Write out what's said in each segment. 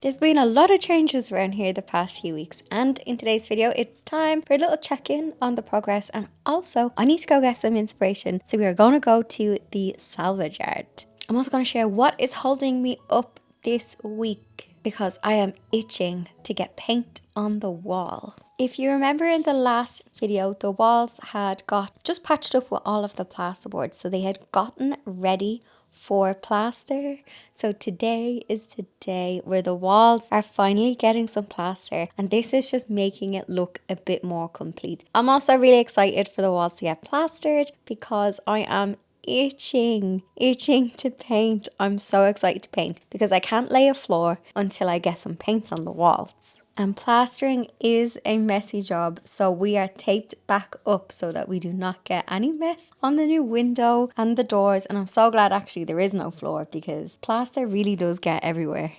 There's been a lot of changes around here the past few weeks, and in today's video it's time for a little check-in on the progress, and also I need to go get some inspiration, so we are going to go to the Salvage yard. I'm also going to share what is holding me up this week because I am itching to get paint on the wall. If you remember in the last video, the walls had got just patched up with all of the plasterboard, so they had gotten ready for plaster. So today is the day where the walls are finally getting some plaster, and this is just making it look a bit more complete. I'm also really excited for the walls to get plastered because I am itching to paint. I'm so excited to paint because I can't lay a floor until I get some paint on the walls. And plastering is a messy job, so we are taped back up so that we do not get any mess on the new window and the doors. And I'm so glad actually there is no floor because plaster really does get everywhere.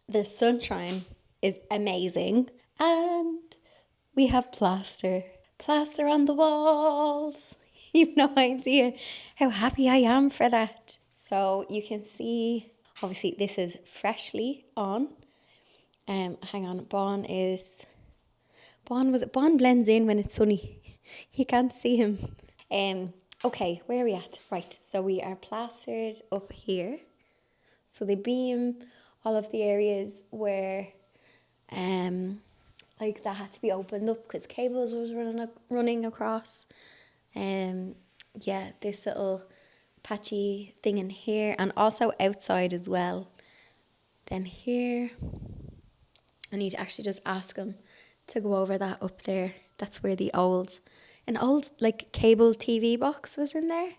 The sunshine is amazing, and we have plaster on the walls. You've no idea how happy I am for that. So you can see, obviously this is freshly on. Hang on, Bon blends in when it's sunny. You can't see him. Okay, where are we at? Right, so we are plastered up here. So they beam all of the areas where like that had to be opened up because cables was running across. Yeah, this little patchy thing in here, and also outside as well. Then here, I need to actually just ask him to go over that up there. That's where an old like cable TV box was in there.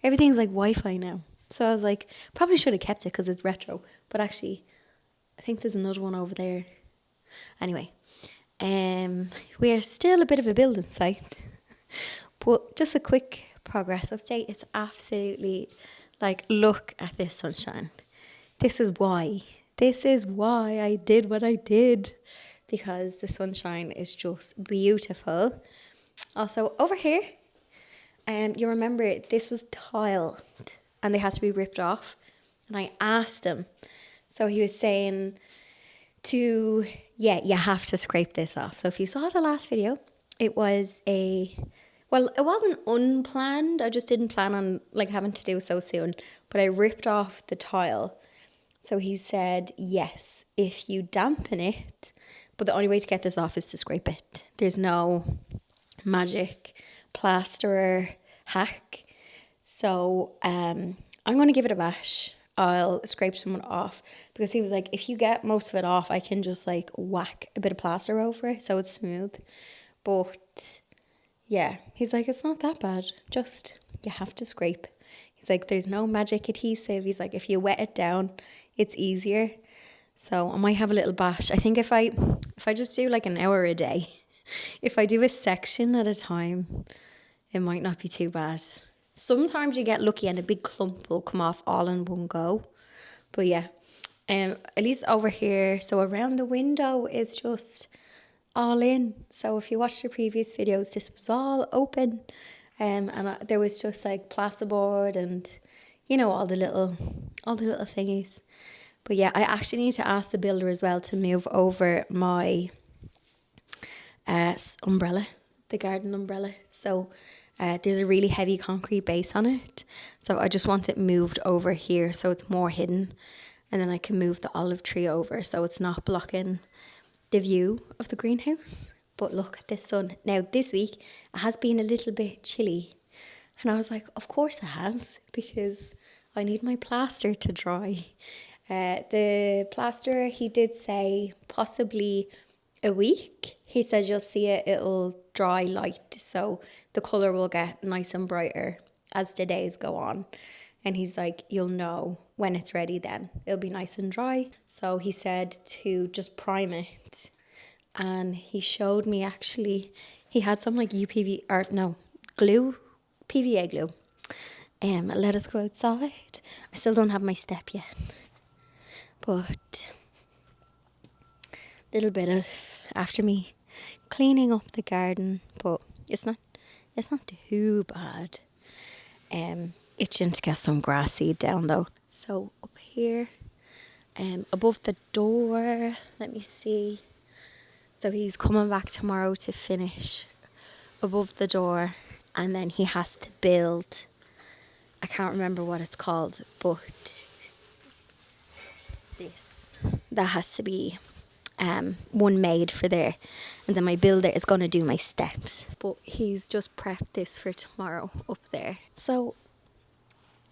Everything's like Wi-Fi now. So I was like, probably should have kept it because it's retro. But actually, I think there's another one over there. Anyway, we are still a bit of a building site. But just a quick progress update. It's absolutely like, look at this sunshine. This is why I did what I did. Because the sunshine is just beautiful. Also, over here, you remember this was tiled and they had to be ripped off. And I asked him. So he was saying you have to scrape this off. So if you saw the last video, it wasn't unplanned. I just didn't plan on like having to do so soon. But I ripped off the tile. So he said, yes, if you dampen it, but the only way to get this off is to scrape it. There's no magic plasterer hack. So I'm going to give it a bash. I'll scrape someone off because he was like, if you get most of it off, I can just like whack a bit of plaster over it so it's smooth. But yeah, he's like, it's not that bad. Just, you have to scrape. He's like, there's no magic adhesive. He's like, if you wet it down, it's easier. So I might have a little bash. I think if I just do like an hour a day, if I do a section at a time, it might not be too bad. Sometimes you get lucky and a big clump will come off all in one go. But yeah, at least over here, so around the window, it's just all in. So if you watched the previous videos, this was all open. And there was just like plasterboard and, you know, all the little thingies. But yeah, I actually need to ask the builder as well to move over my umbrella, the garden umbrella. So there's a really heavy concrete base on it. So I just want it moved over here so it's more hidden. And then I can move the olive tree over so it's not blocking the view of the greenhouse. But look at this sun. Now this week it has been a little bit chilly. And I was like, of course it has, because I need my plaster to dry. The plaster, he did say possibly a week. He says you'll see it'll dry light, so the colour will get nice and brighter as the days go on. And he's like, you'll know when it's ready then. It'll be nice and dry. So he said to just prime it. And he showed me actually, he had some like glue, PVA glue. let us go outside. I still don't have my step yet, but a little bit of after me cleaning up the garden, but it's not too bad. Itching to get some grass seed down though. So up here, above the door, let me see. So he's coming back tomorrow to finish above the door, and then he has to build, I can't remember what it's called, but this, that has to be one made for there, and then my builder is going to do my steps, but he's just prepped this for tomorrow up there. So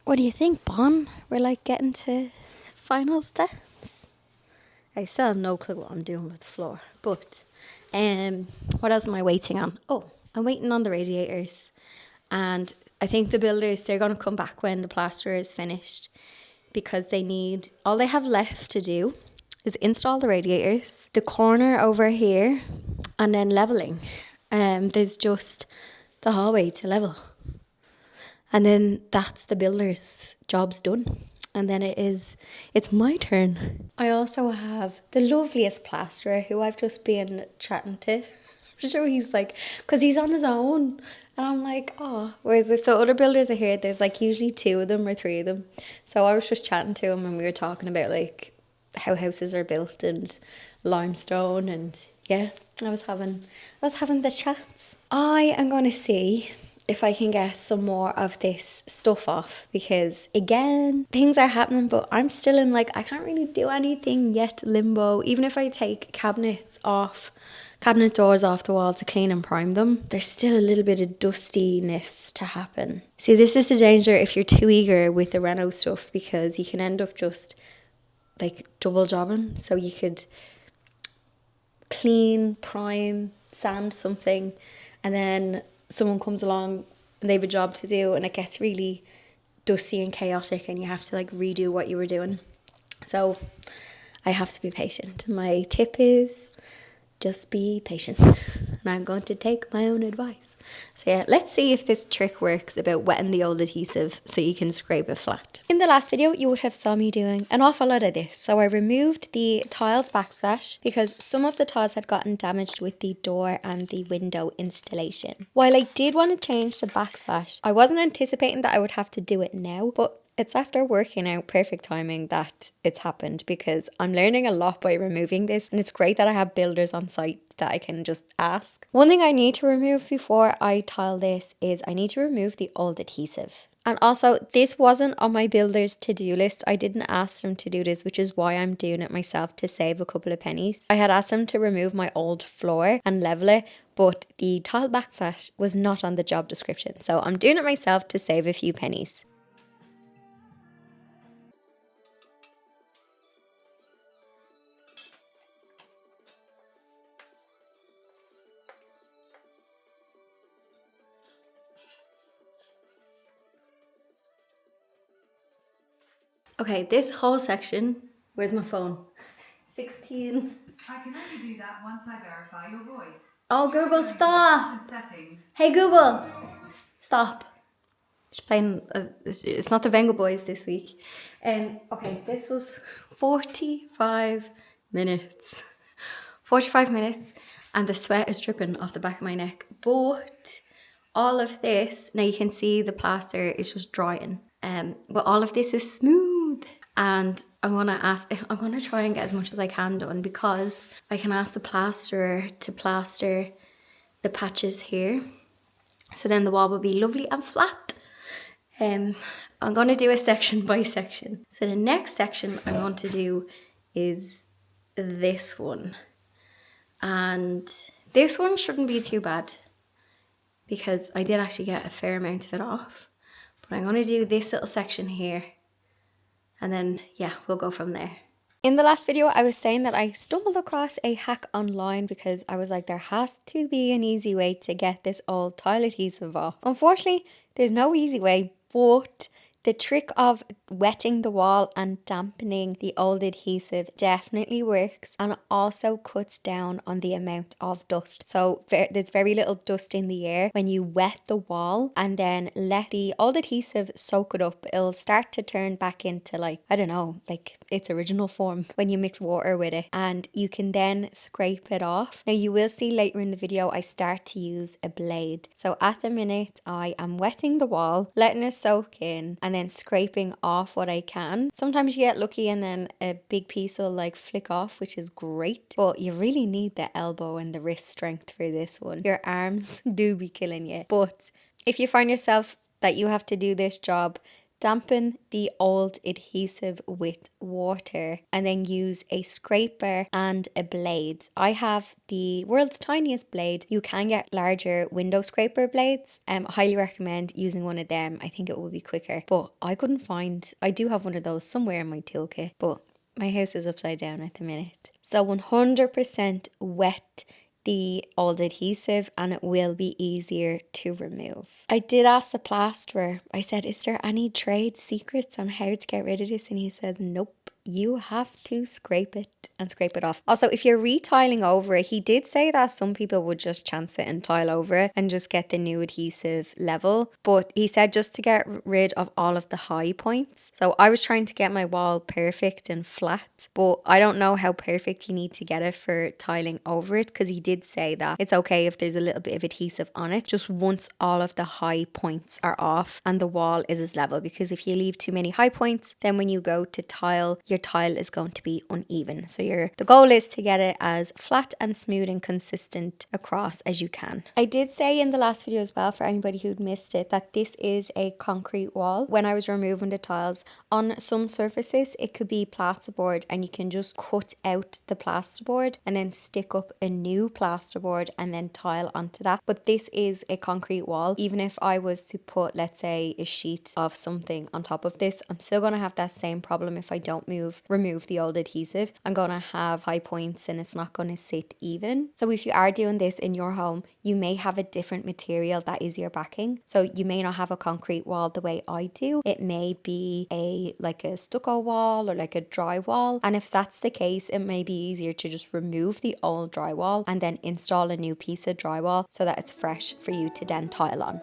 what do you think, Bon? We're like getting to final steps. I still have no clue what I'm doing with the floor, but what else am I waiting on? Oh, I'm waiting on the radiators, and I think the builders, they're going to come back when the plaster is finished, because all they have left to do is install the radiators, the corner over here, and then leveling. There's just the hallway to level, and then that's the builder's job's done. And then it's my turn. I also have the loveliest plasterer who I've just been chatting to. I'm sure he's like, because he's on his own. And I'm like, oh. Whereas if the other builders are here, there's like usually 2 of them or 3 of them. So I was just chatting to him, and we were talking about like how houses are built and limestone, and yeah, I was having the chats. I am going to see if I can get some more of this stuff off, because again, things are happening, but I'm still in like, I can't really do anything yet limbo. Even if I take cabinet doors off the wall to clean and prime them, there's still a little bit of dustiness to happen. See, this is the danger if you're too eager with the reno stuff, because you can end up just like double jobbing. So you could clean, prime, sand something, and then someone comes along and they have a job to do, and it gets really dusty and chaotic, and you have to like redo what you were doing. So I have to be patient. My tip is just be patient, and I'm going to take my own advice. So yeah, let's see if this trick works about wetting the old adhesive so you can scrape it flat. In the last video, you would have saw me doing an awful lot of this. So I removed the tiles backsplash because some of the tiles had gotten damaged with the door and the window installation. While I did want to change the backsplash, I wasn't anticipating that I would have to do it now, but it's after working out perfect timing that it's happened, because I'm learning a lot by removing this, and it's great that I have builders on site that I can just ask. One thing I need to remove before I tile this is I need to remove the old adhesive. And also, this wasn't on my builder's to-do list. I didn't ask them to do this, which is why I'm doing it myself to save a couple of pennies. I had asked them to remove my old floor and level it, but the tile backsplash was not on the job description. So I'm doing it myself to save a few pennies. Okay, this whole section, where's my phone? 16. I can only do that once I verify your voice. Oh, Google, stop! Hey, Google, stop. She's playing, it's not the Venga Boys this week. Okay, this was 45 minutes. 45 minutes, and the sweat is dripping off the back of my neck. But all of this, now you can see the plaster is just drying. But all of this is smooth, and I'm gonna try and get as much as I can done, because I can ask the plasterer to plaster the patches here, so then the wall will be lovely and flat. I'm gonna do a section by section. So the next section I want to do is this one, and this one shouldn't be too bad, because I did actually get a fair amount of it off. But I'm going to do this little section here, and then, yeah, we'll go from there. In the last video, I was saying that I stumbled across a hack online, because I was like, there has to be an easy way to get this old tile adhesive off. Unfortunately, there's no easy way, but the trick of wetting the wall and dampening the old adhesive definitely works, and it also cuts down on the amount of dust. So there's very little dust in the air when you wet the wall and then let the old adhesive soak it up. It'll start to turn back into, like, I don't know, like its original form when you mix water with it, and you can then scrape it off. Now you will see later in the video I start to use a blade. So at the minute I am wetting the wall, letting it soak in, and then scraping off what I can. Sometimes you get lucky and then a big piece will like flick off, which is great, but you really need the elbow and the wrist strength for this one. Your arms do be killing you. But if you find yourself that you have to do this job, dampen the old adhesive with water and then use a scraper and a blade. I have the world's tiniest blade. You can get larger window scraper blades. Highly recommend using one of them. I think it will be quicker, but I couldn't find, I do have one of those somewhere in my toolkit, but my house is upside down at the minute. So 100% wet the old adhesive and it will be easier to remove. I did ask the plasterer, I said, is there any trade secrets on how to get rid of this? And he says, nope. You have to scrape it and scrape it off. Also, if you're retiling over it, he did say that some people would just chance it and tile over it and just get the new adhesive level. But he said just to get rid of all of the high points. So I was trying to get my wall perfect and flat, but I don't know how perfect you need to get it for tiling over it, because he did say that it's okay if there's a little bit of adhesive on it, just once all of the high points are off and the wall is as level. Because if you leave too many high points, then when you go to tile, your tile is going to be uneven. So the goal is to get it as flat and smooth and consistent across as you can. I did say in the last video as well, for anybody who'd missed it, that this is a concrete wall. When I was removing the tiles, on some surfaces it could be plasterboard and you can just cut out the plasterboard and then stick up a new plasterboard and then tile onto that. But this is a concrete wall. Even if I was to put, let's say, a sheet of something on top of this, I'm still going to have that same problem if I don't remove the old adhesive. I'm going to have high points and it's not going to sit even. So if you are doing this in your home, you may have a different material that is your backing. So you may not have a concrete wall the way I do. It may be like a stucco wall or like a drywall. And if that's the case, it may be easier to just remove the old drywall and then install a new piece of drywall so that it's fresh for you to then tile on.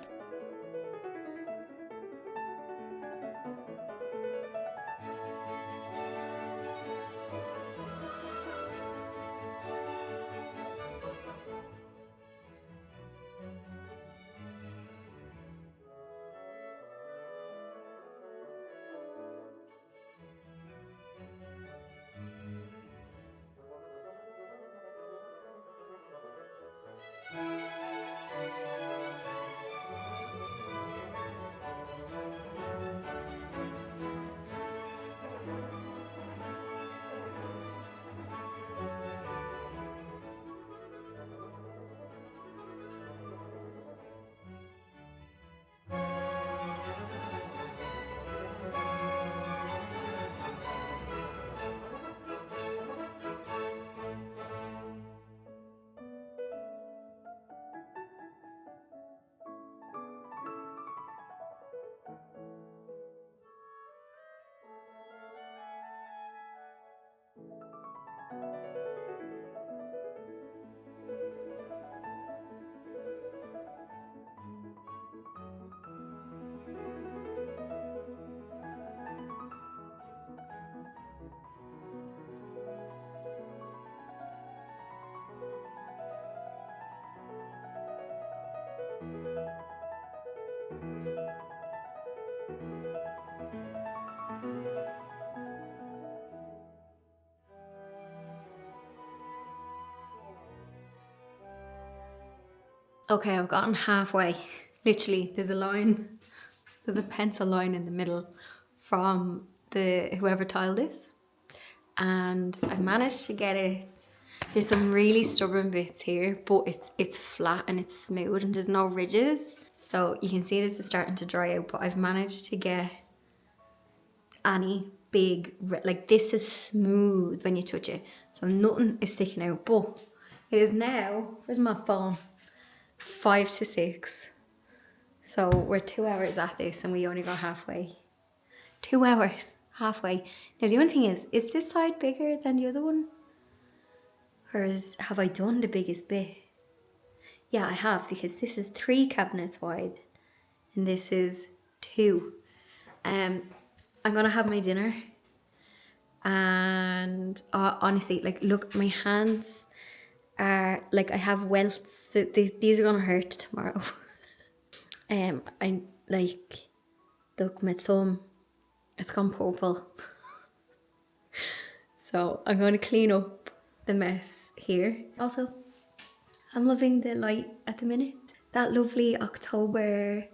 Okay, I've gotten halfway. Literally, there's a pencil line in the middle from whoever tiled this, and I've managed to get it. There's some really stubborn bits here, but it's flat and it's smooth and there's no ridges. So you can see this is starting to dry out, but I've managed to get any big, like this is smooth when you touch it. So nothing is sticking out, but it is now, where's my phone? 5 to 6. So we're 2 hours at this and we only got halfway. 2 hours, halfway. Now the only thing is this side bigger than the other one? Or have I done the biggest bit? Yeah, I have, because this is 3 cabinets wide and this is 2. I'm gonna have my dinner and honestly, like, look, my hands are like, I have welts. So these are gonna hurt tomorrow. I like, look, my thumb, it's gone purple. So I'm going to clean up the mess here. Also, I'm loving the light at the minute. That lovely October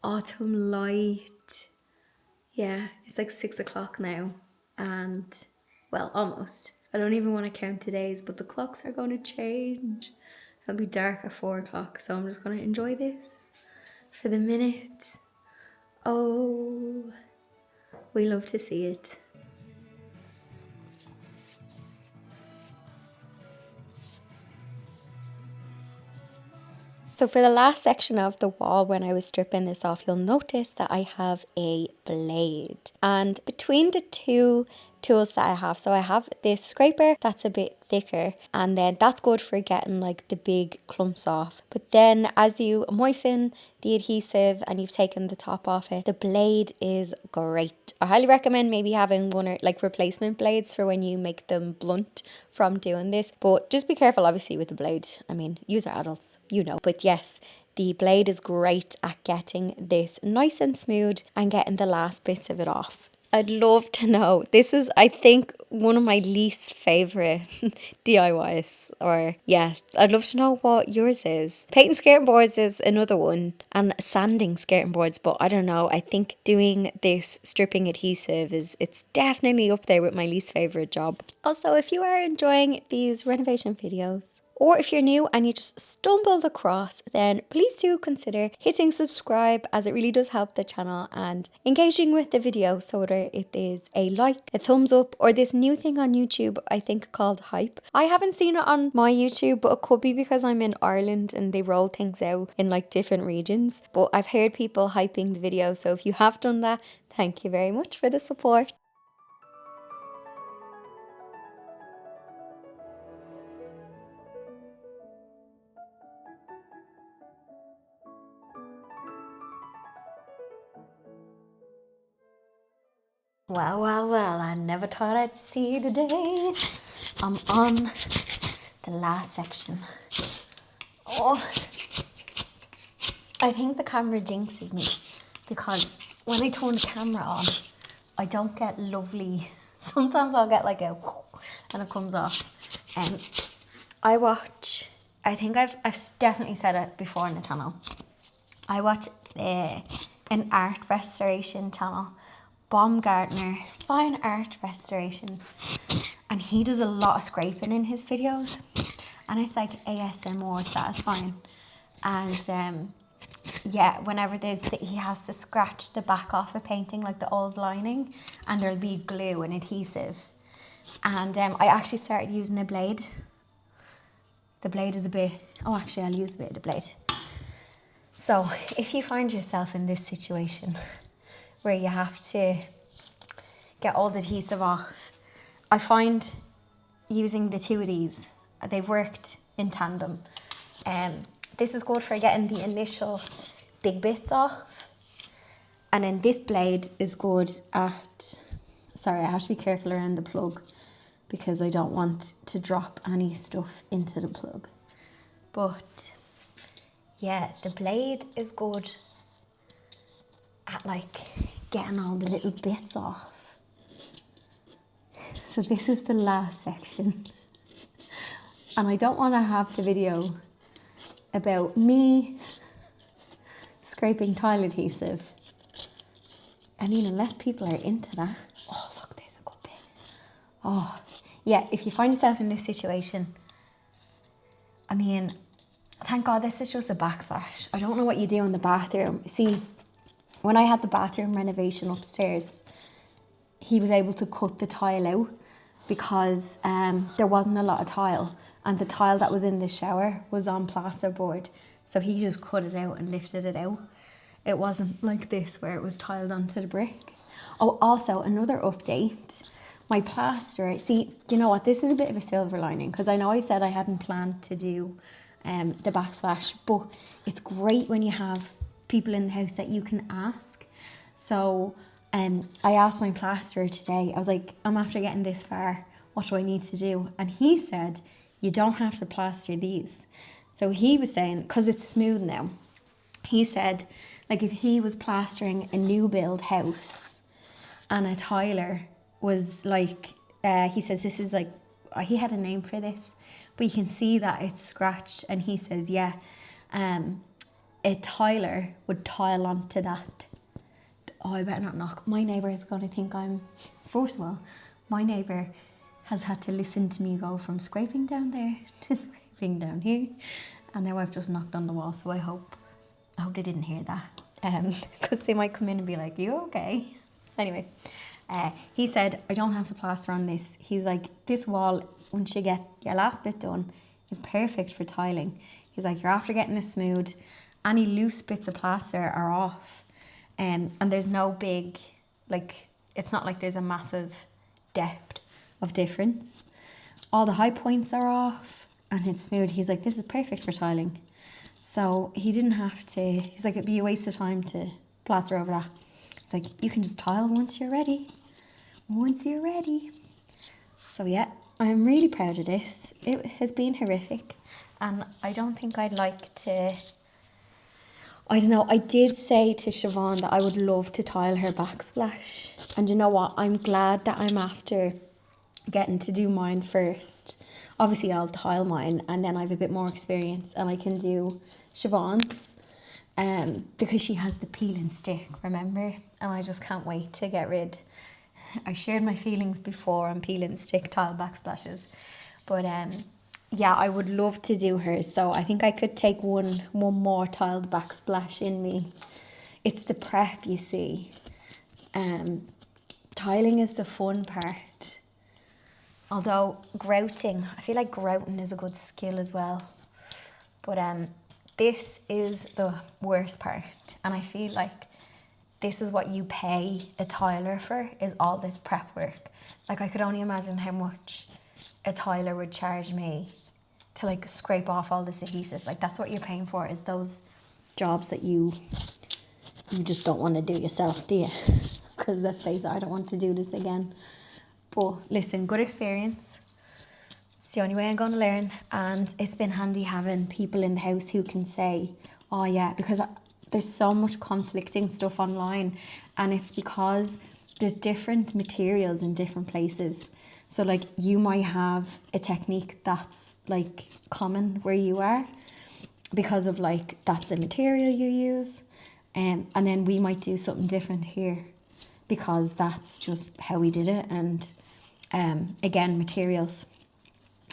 autumn light. Yeah, it's like 6 o'clock now and, well, almost. I don't even want to count the days, but the clocks are going to change. It'll be dark at 4 o'clock, so I'm just going to enjoy this for the minute. Oh, we love to see it. So for the last section of the wall, when I was stripping this off, you'll notice that I have a blade. And between the 2 tools that I have, so I have this scraper that's a bit thicker, and then that's good for getting like the big clumps off. But then as you moisten the adhesive and you've taken the top off it, the blade is great. I highly recommend maybe having one or like replacement blades for when you make them blunt from doing this. But just be careful obviously with the blade. I mean, yous are adults, you know. But yes, the blade is great at getting this nice and smooth and getting the last bits of it off. I'd love to know. This is, I think, one of my least favourite DIYs. Or, yeah, I'd love to know what yours is. Painting skirting boards is another one. And sanding skirting boards. But I don't know. I think doing this stripping adhesive it's definitely up there with my least favourite job. Also, if you are enjoying these renovation videos, or if you're new and you just stumbled across, then please do consider hitting subscribe, as it really does help the channel, and engaging with the video. So whether it is a like, a thumbs up, or this new thing on YouTube I think called Hype. I haven't seen it on my YouTube, but it could be because I'm in Ireland and they roll things out in like different regions. But I've heard people hyping the video, so if you have done that, thank you very much for the support. Well, I never thought I'd see the day. I'm on the last section. Oh, I think the camera jinxes me, because when I turn the camera on, I don't get lovely. Sometimes I'll get like a and it comes off. I think I've definitely said it before on the channel. I watch an art restoration channel, Baumgartner, Fine Art Restoration, and he does a lot of scraping in his videos, and it's like ASMR satisfying. And yeah, whenever he has to scratch the back off a painting, like the old lining, and there'll be glue and adhesive. And I actually started using a blade. The blade is a bit, oh actually I'll use a bit of the blade. So if you find yourself in this situation where you have to get all the adhesive off, I find using the 2 of these, they've worked in tandem. This is good for getting the initial big bits off, and then this blade is good at, sorry, I have to be careful around the plug because I don't want to drop any stuff into the plug. But yeah, the blade is good at like getting all the little bits off. So this is the last section, and I don't want to have the video about me scraping tile adhesive. I mean, unless people are into that. Oh look, there's a good bit. Oh yeah, if you find yourself in this situation, I mean, thank God this is just a backsplash. I don't know what you do in the bathroom. See, when I had the bathroom renovation upstairs, he was able to cut the tile out because there wasn't a lot of tile, and the tile that was in the shower was on plasterboard. So he just cut it out and lifted it out. It wasn't like this where it was tiled onto the brick. Oh, also another update. My plaster, see, you know what, this is a bit of a silver lining, because I know I said I hadn't planned to do the backsplash, but it's great when you have people in the house that you can ask. So I asked my plasterer today, I was like, I'm after getting this far, what do I need to do? And he said, you don't have to plaster these. So he was saying, because it's smooth now, he said, like if he was plastering a new build house and a tiler was like, he says this is like, he had a name for this, but you can see that it's scratched, and he says, yeah, a tiler would tile onto that. Oh, I better not knock. My neighbour is going to think first of all, my neighbour has had to listen to me go from scraping down there to scraping down here, and now I've just knocked on the wall, so I hope they didn't hear that, because they might come in and be like, you okay? Anyway, he said, I don't have to plaster on this. He's like, this wall, once you get your last bit done, is perfect for tiling. He's like, you're after getting it smooth. Any loose bits of plaster are off. And there's no big, like, it's not like there's a massive depth of difference. All the high points are off and it's smooth. He's like, this is perfect for tiling. So he didn't have to, he's like, it'd be a waste of time to plaster over that. It's like, you can just tile once you're ready. Once you're ready. So yeah, I'm really proud of this. It has been horrific, and I don't think I'd like to, I don't know, I did say to Siobhan that I would love to tile her backsplash. And you know what, I'm glad that I'm after getting to do mine first. Obviously I'll tile mine and then I have a bit more experience and I can do Siobhan's. Because she has the peel and stick, remember? And I just can't wait to get rid. I shared my feelings before on peel and stick tile backsplashes. But yeah, I would love to do hers. So I think I could take one more tiled backsplash in me. It's the prep, you see. Tiling is the fun part. Although grouting, I feel like grouting is a good skill as well. But this is the worst part, and I feel like this is what you pay a tiler for, is all this prep work. Like, I could only imagine how much a tiler would charge me to like scrape off all this adhesive. Like, that's what you're paying for, is those jobs that you just don't want to do yourself, do you? Because let's face it, I don't want to do this again. But listen, good experience. It's the only way I'm going to learn, and it's been handy having people in the house who can say, oh yeah, because there's so much conflicting stuff online, and it's because there's different materials in different places. So like, you might have a technique that's like common where you are because of like, that's the material you use, and then we might do something different here because that's just how we did it, and again, materials.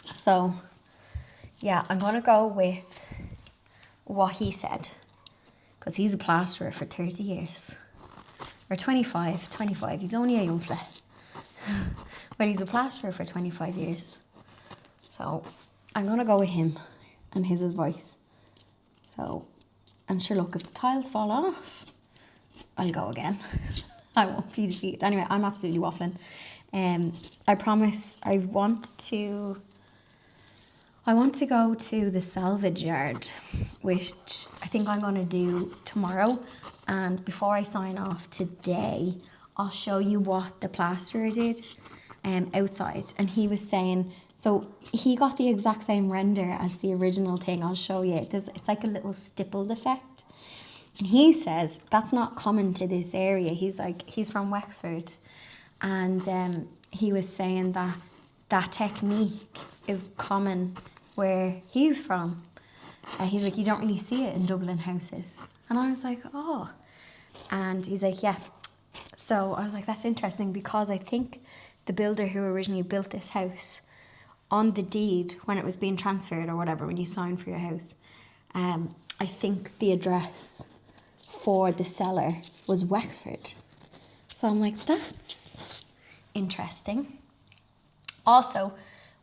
So yeah, I'm gonna go with what he said, because he's a plasterer for 30 years or 25, he's only a young fella. But he's a plasterer for 25 years. So I'm gonna go with him and his advice. So, and sure, look, if the tiles fall off, I'll go again. I won't be defeated. Anyway, I'm absolutely waffling. I promise I want to go to the Salvage yard, which I think I'm going to do tomorrow. And before I sign off today, I'll show you what the plasterer did outside. And he was saying, so he got the exact same render as the original thing. I'll show you. It's like a little stippled effect. And he says that's not common to this area. He's from Wexford. And he was saying that technique is common where he's from. He's like, you don't really see it in Dublin houses. And I was like, oh. And he's like, yeah. So I was like, that's interesting, because I think the builder who originally built this house, on the deed when it was being transferred or whatever, when you sign for your house, I think the address for the seller was Wexford. So I'm like, that's interesting. Also,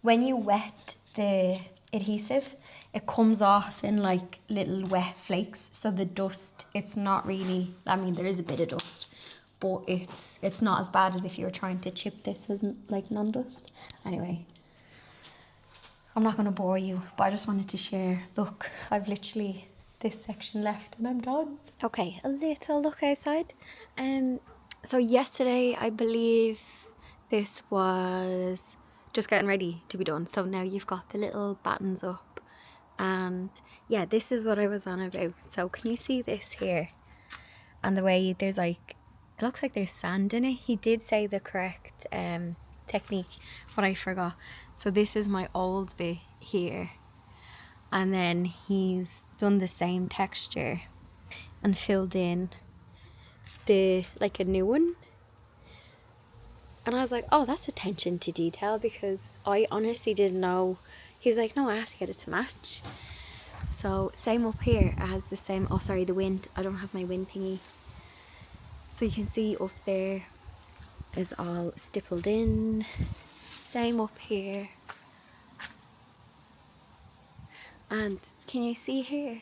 when you wet the adhesive, it comes off in like little wet flakes. So the dust, it's not really, I mean, there is a bit of dust, but it's not as bad as if you were trying to chip this as like non-dust. Anyway, I'm not going to bore you, but I just wanted to share. Look, I've literally this section left and I'm done. Okay, a little look outside. So yesterday, I believe this was just getting ready to be done. So now you've got the little battens up, and yeah, this is what I was on about. So can you see this here? And the way there's like, it looks like there's sand in it. He did say the correct technique, but I forgot. So this is my old bit here, and then he's done the same texture and filled in the like a new one. And I was like, oh, that's attention to detail, because I honestly didn't know. He was like, no, I have to get it to match. So same up here as the same. Oh, sorry, the wind. I don't have my wind thingy. So you can see up there is all stippled in. Same up here. And can you see here?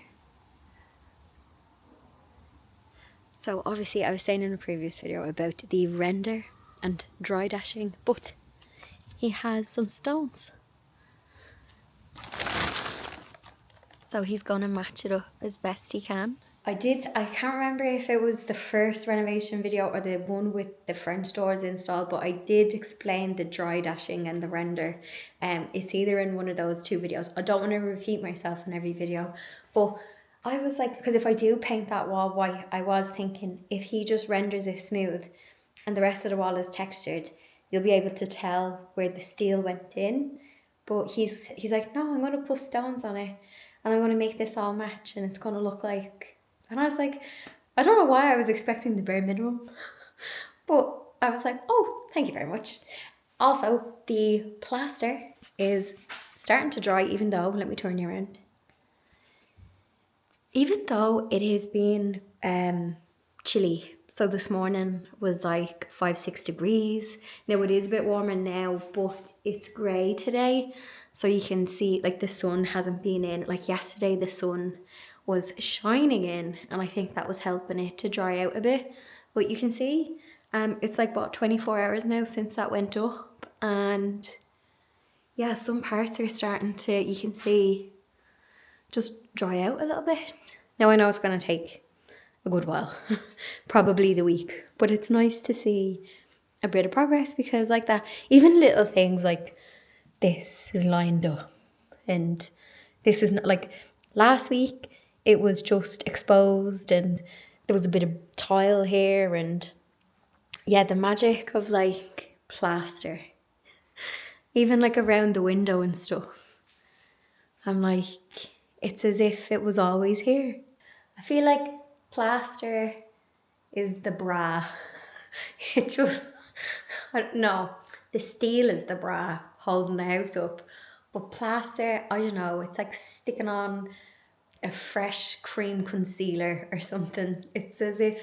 So obviously I was saying in a previous video about the render and dry dashing, but he has some stones. So he's gonna match it up as best he can. I can't remember if it was the first renovation video or the one with the French doors installed, but I did explain the dry dashing and the render. It's either in one of those two videos. I don't want to repeat myself in every video, but I was like, because if I do paint that wall white, I was thinking if he just renders it smooth and the rest of the wall is textured, you'll be able to tell where the steel went in. But he's like, no, I'm going to put stones on it and I'm going to make this all match and it's going to look like... And I was like, I don't know why I was expecting the bare minimum. But I was like, oh, thank you very much. Also, the plaster is starting to dry, even though, let me turn you around. Even though it has been chilly. So this morning was like 5-6 degrees. Now it is a bit warmer now, but it's grey today. So you can see like the sun hasn't been in. Like yesterday the sun was shining in, and I think that was helping it to dry out a bit. But you can see it's like about 24 hours now since that went up, and yeah, some parts are starting to, you can see, just dry out a little bit. Now I know it's going to take a good while, probably the week, but it's nice to see a bit of progress, because like that, even little things like this is lined up, and this is not like last week it was just exposed and there was a bit of tile here, and yeah, the magic of like plaster, even like around the window and stuff. I'm like, it's as if it was always here. I feel like plaster is the bra. It just, I don't know, the steel is the bra holding the house up. But plaster, I don't know, it's like sticking on a fresh cream concealer or something. It's as if,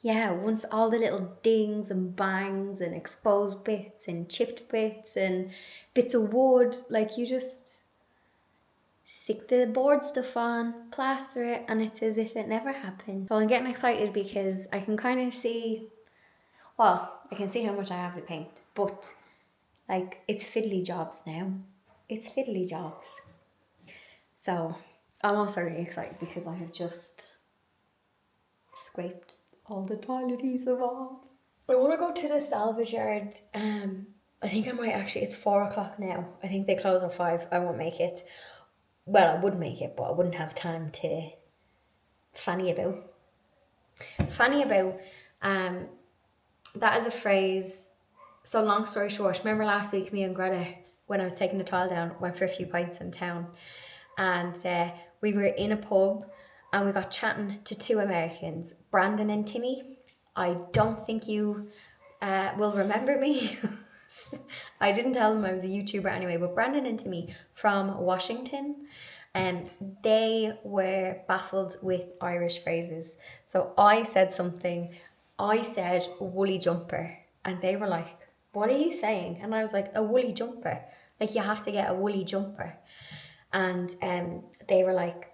yeah, once all the little dings and bangs and exposed bits and chipped bits and bits of wood, like you just stick the board stuff on, plaster it, and it's as if it never happened. So I'm getting excited because I can kind of see, well, I can see how much I have to paint, but like it's fiddly jobs now. It's fiddly jobs. So I'm also really excited because I have just scraped all the toilet adhesive off. I want to go to the salvage yard. I think I might actually, it's 4 o'clock now. I think they close at 5. I won't make it. Well, I would make it, but I wouldn't have time to fanny about. Fanny about, that is a phrase. So long story short, remember last week me and Greta, when I was taking the tile down, went for a few pints in town, and we were in a pub and we got chatting to 2 Americans, Brandon and Timmy. I don't think you will remember me. I didn't tell them I was a YouTuber anyway, but Brandon and Timmy from Washington, and they were baffled with Irish phrases. So I said something, I said woolly jumper, and they were like, what are you saying? And I was like, a woolly jumper, like you have to get a woolly jumper. And they were like,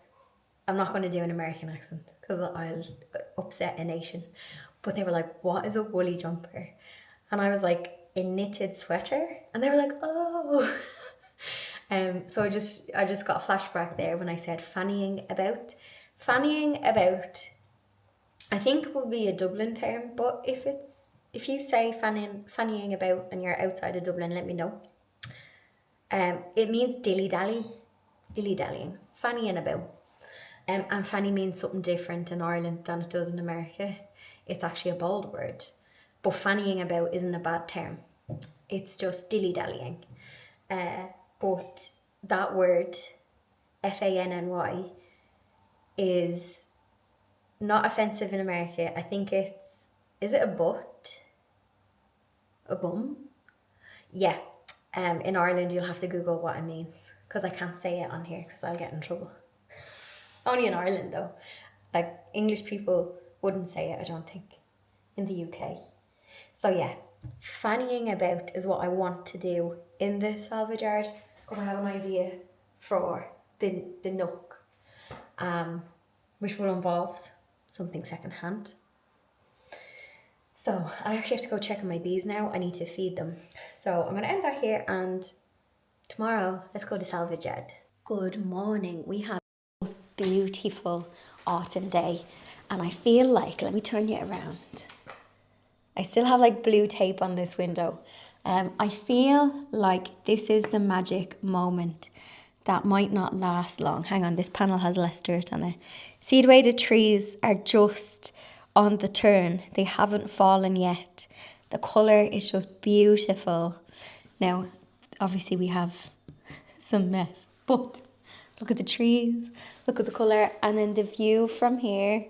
I'm not going to do an American accent because I'll upset a nation. But they were like, what is a woolly jumper? And I was like, a knitted sweater. And they were like, oh. So I just got a flashback there when I said fannying about. Fannying about, I think would be a Dublin term, but if you say fannying about and you're outside of Dublin, let me know. It means dilly-dallying, fannying about. And fanny means something different in Ireland than it does in America. It's actually a bold word. But fannying about isn't a bad term. It's just dilly-dallying. But that word, fanny, is not offensive in America. I think is it a butt? A bum? Yeah. In Ireland, you'll have to Google what it means because I can't say it on here because I'll get in trouble. Only in Ireland though. Like English people wouldn't say it, I don't think, in the UK. So yeah, fannying about is what I want to do in the salvage yard. Because I have an idea for the nook, which will involve something secondhand. So I actually have to go check on my bees now. I need to feed them. So I'm going to end that here, and tomorrow let's go to salvage yard. Good morning. We have the most beautiful autumn day, and I feel like, let me turn you around. I still have like blue tape on this window. I feel like this is the magic moment that might not last long. Hang on, this panel has less dirt on it. See the way the trees are just on the turn. They haven't fallen yet. The colour is just beautiful. Now, obviously we have some mess, but look at the trees, look at the colour, and then the view from here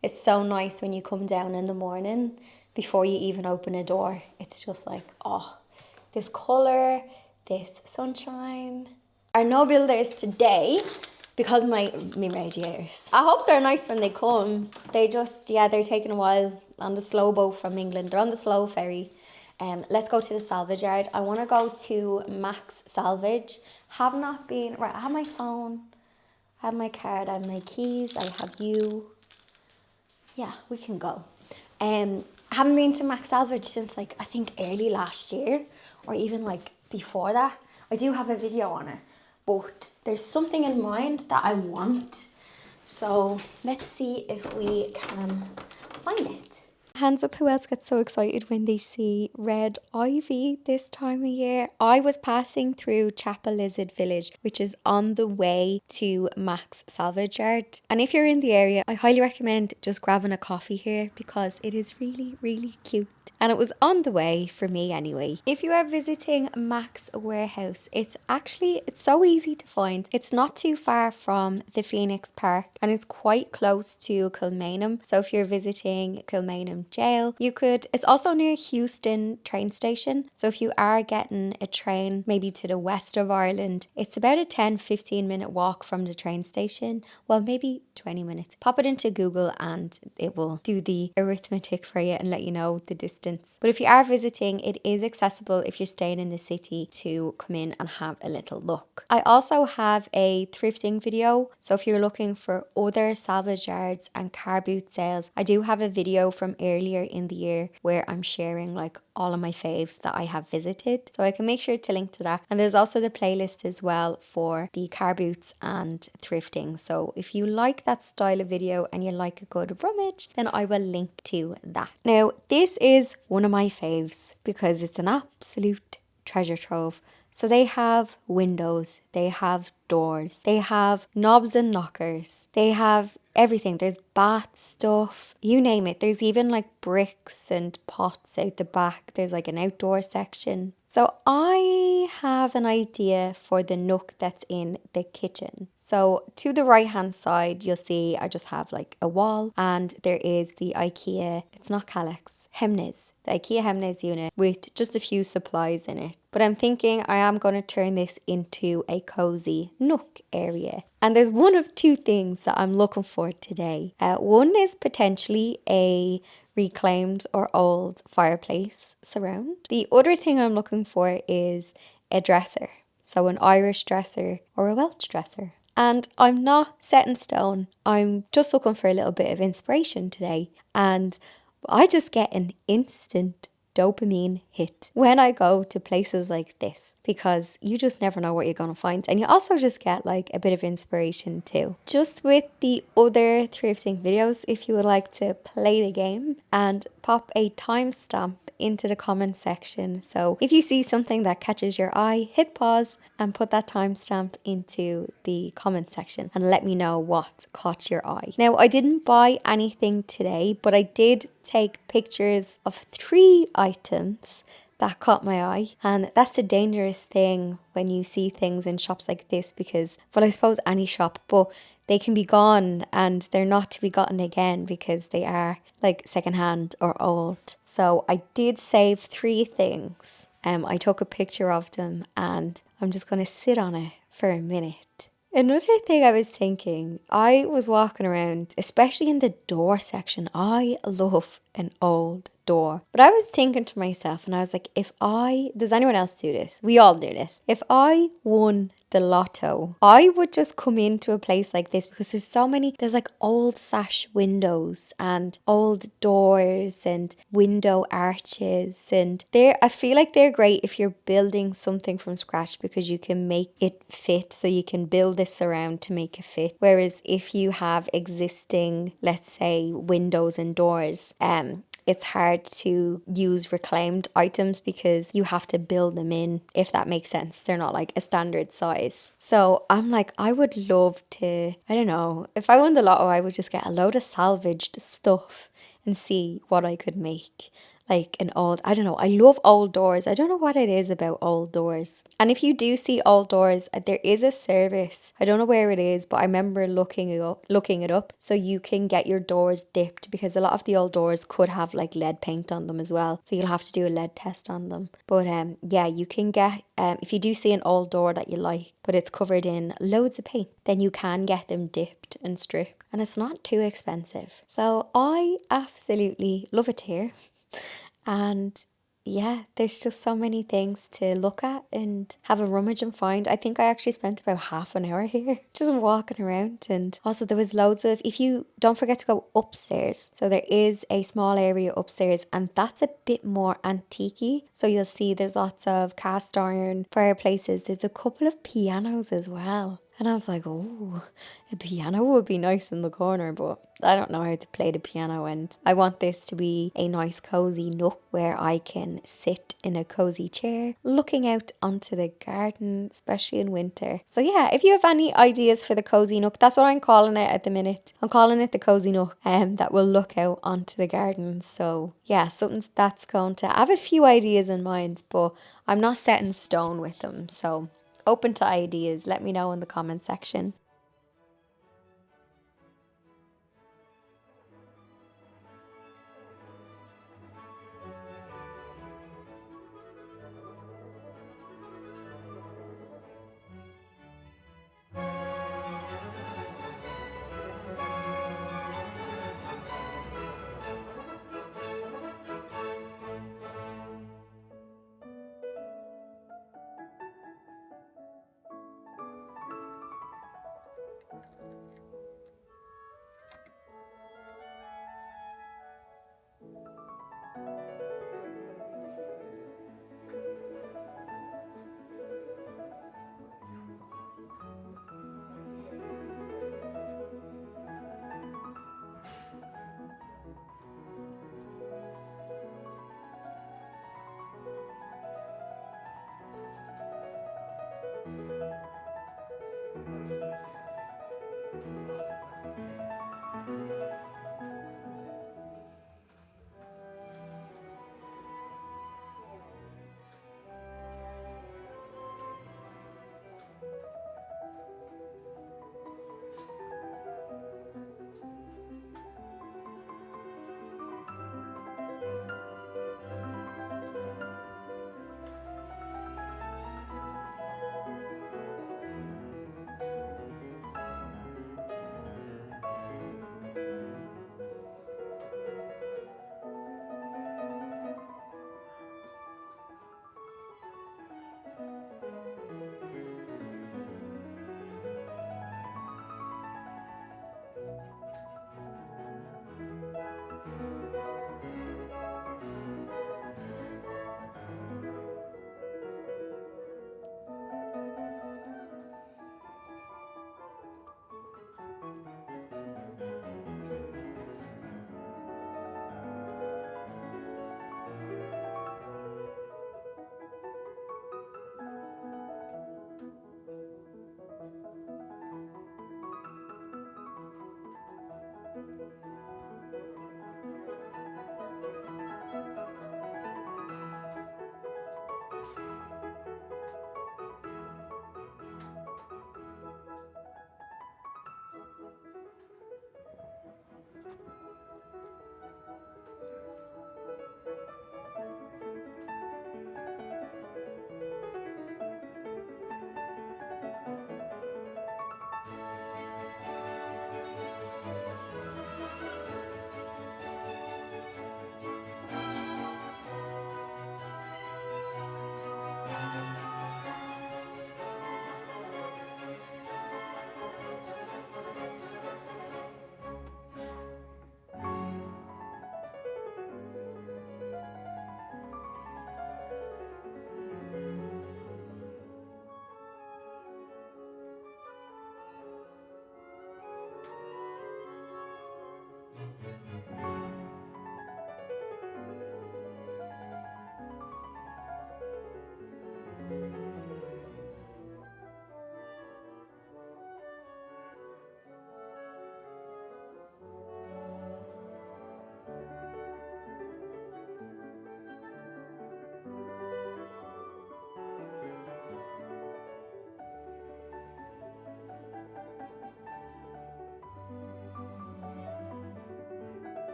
is so nice when you come down in the morning before you even open a door. It's just like, oh, this colour, this sunshine. Our no builders today, because my radiators, I hope they're nice when they come. They just, yeah, they're taking a while on the slow boat from England. They're on the slow ferry. Let's go to the salvage yard. I want to go to Max Salvage. Have not been, right, I have my phone, I have my card, I have my keys, I have you. Yeah, we can go. Haven't been to Max Salvage since like, I think early last year, or even like before that. I do have a video on it, but there's something in mind that I want. So let's see if we can find it. Hands up who else gets so excited when they see red ivy this time of year. I was passing through Chapel Lizard Village, which is on the way to Max Salvage Yard. And if you're in the area, I highly recommend just grabbing a coffee here because it is really, really cute. And it was on the way for me anyway. If you are visiting Max Warehouse, it's so easy to find. It's not too far from the Phoenix Park and it's quite close to Kilmainham. So if you're visiting Kilmainham Jail, it's also near Houston train station. So if you are getting a train maybe to the west of Ireland, it's about a 10-15 minute walk from the train station. Well, maybe 20 minutes. Pop it into Google and it will do the arithmetic for you and let you know the distance. But if you are visiting, it is accessible if you're staying in the city to come in and have a little look. I also have a thrifting video. So if you're looking for other salvage yards and car boot sales, I do have a video from earlier in the year where I'm sharing like all of my faves that I have visited. So I can make sure to link to that. And there's also the playlist as well for the car boots and thrifting. So if you like that style of video and you like a good rummage, then I will link to that. Now, this is one of my faves because it's an absolute treasure trove. So they have windows, they have doors, they have knobs and knockers, they have everything. There's bath stuff, you name it. There's even like bricks and pots out the back. There's like an outdoor section. So I have an idea for the nook that's in the kitchen. So to the right hand side, you'll see I just have like a wall and there is the IKEA, it's not Kallax, Hemnes. The IKEA Hemnes unit with just a few supplies in it. But I'm thinking I am going to turn this into a cozy nook area. And there's one of two things that I'm looking for today. One is potentially a reclaimed or old fireplace surround. The other thing I'm looking for is a dresser. So an Irish dresser or a Welsh dresser. And I'm not set in stone. I'm just looking for a little bit of inspiration today. And But I just get an instant dopamine hit when I go to places like this, because you just never know what you're going to find. And you also just get like a bit of inspiration too. Just with the other thrifting videos, if you would like to play the game and pop a timestamp into the comment section. So if you see something that catches your eye, hit pause and put that timestamp into the comment section and let me know what caught your eye. Now, I didn't buy anything today, but I did take pictures of 3 items that caught my eye. And that's the dangerous thing when you see things in shops like this, because, well, I suppose any shop, but they can be gone and they're not to be gotten again because they are like secondhand or old. So I did save 3 things. I took a picture of them and I'm just going to sit on it for a minute. Another thing I was thinking, I was walking around, especially in the door section. I love an old door. But I was thinking to myself, and I was like, does anyone else do this? We all do this. If I won the lotto, I would just come into a place like this, because there's like old sash windows and old doors and window arches, and I feel like they're great if you're building something from scratch, because you can make it fit. So you can build this around to make it fit. Whereas if you have existing, let's say, windows and doors, it's hard to use reclaimed items because you have to build them in, if that makes sense. They're not like a standard size. So I'm like, I would love to, I don't know, if I won the lotto, I would just get a load of salvaged stuff and see what I could make. Like an old, I don't know, I love old doors. I don't know what it is about old doors. And if you do see old doors, there is a service. I don't know where it is, but I remember looking it up. So you can get your doors dipped, because a lot of the old doors could have like lead paint on them as well. So you'll have to do a lead test on them. But yeah, you can get, if you do see an old door that you like, but it's covered in loads of paint, then you can get them dipped and stripped. And it's not too expensive. So I absolutely love it here. And yeah, there's just so many things to look at and have a rummage and find. I think I actually spent about half an hour here just walking around. And also there was loads of, if you don't forget to go upstairs. So there is a small area upstairs and that's a bit more antique-y. So you'll see there's lots of cast iron fireplaces. There's a couple of pianos as well. And I was like, oh, a piano would be nice in the corner, but I don't know how to play the piano, and I want this to be a nice cozy nook where I can sit in a cozy chair looking out onto the garden, especially in winter. So yeah, if you have any ideas for the cozy nook, that's what I'm calling it at the minute. I'm calling it the cozy nook, that will look out onto the garden. So yeah, something that's going to, I have a few ideas in mind, but I'm not set in stone with them. So open to ideas. Let me know in the comment section.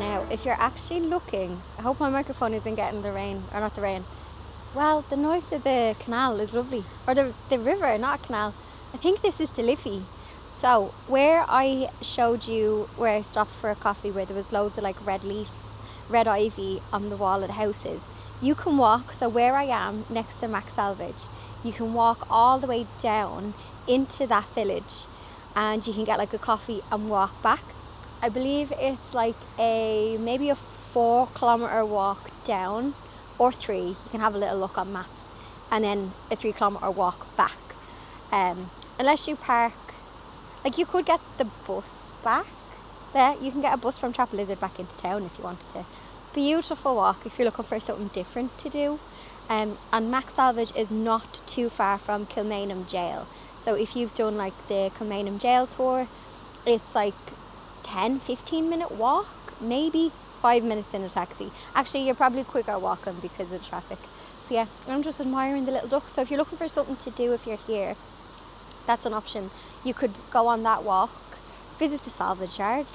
Now, if you're actually looking, I hope my microphone isn't getting the rain, or not the rain. Well, the noise of the canal is lovely. Or the river, not a canal. I think this is the Liffey. So, where I showed you where I stopped for a coffee, where there was loads of like red leaves, red ivy on the wall of the houses, you can walk, so where I am, next to Salvage, you can walk all the way down into that village and you can get like a coffee and walk back. I believe it's like maybe a 4-kilometre walk down, or 3. You can have a little look on maps, and then a 3-kilometre walk back. Unless you park, like you could get the bus back there. You can get a bus from Chapel Lizard back into town if you wanted to. Beautiful walk if you're looking for something different to do. And Salvage is not too far from Kilmainham Jail. So if you've done like the Kilmainham Jail tour, it's like 10-15 minute walk, maybe 5 minutes in a taxi. Actually, you're probably quicker walking because of traffic. So yeah, I'm just admiring the little ducks. So if you're looking for something to do if you're here, that's an option. You could go on that walk, visit the salvage yard,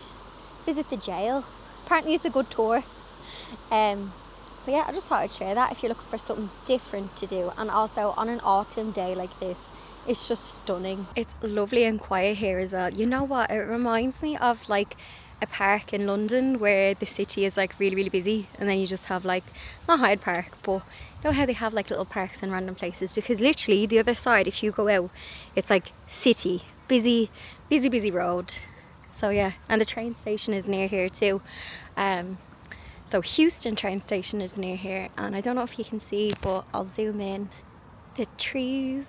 visit the jail. Apparently it's a good tour. So yeah, I just thought I'd share that if you're looking for something different to do. And also on an autumn day like this, it's just stunning. It's lovely and quiet here as well. You know what? It reminds me of like a park in London where the city is like really, really busy. And then you just have like, not Hyde Park, but you know how they have like little parks in random places? Because literally the other side, if you go out, it's like city, busy, busy, busy road. So yeah, and the train station is near here too. So Houston train station is near here, and I don't know if you can see, but I'll zoom in. The trees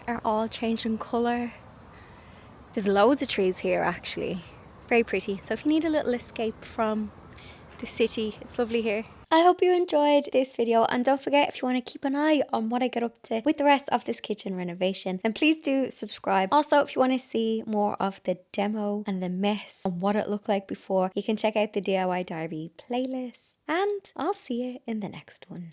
are all changing colour. There's loads of trees here actually. It's very pretty. So if you need a little escape from the city, it's lovely here. I hope you enjoyed this video, and don't forget, if you want to keep an eye on what I get up to with the rest of this kitchen renovation, then please do subscribe. Also, if you want to see more of the demo and the mess and what it looked like before, you can check out the DIY diary playlist, and I'll see you in the next one.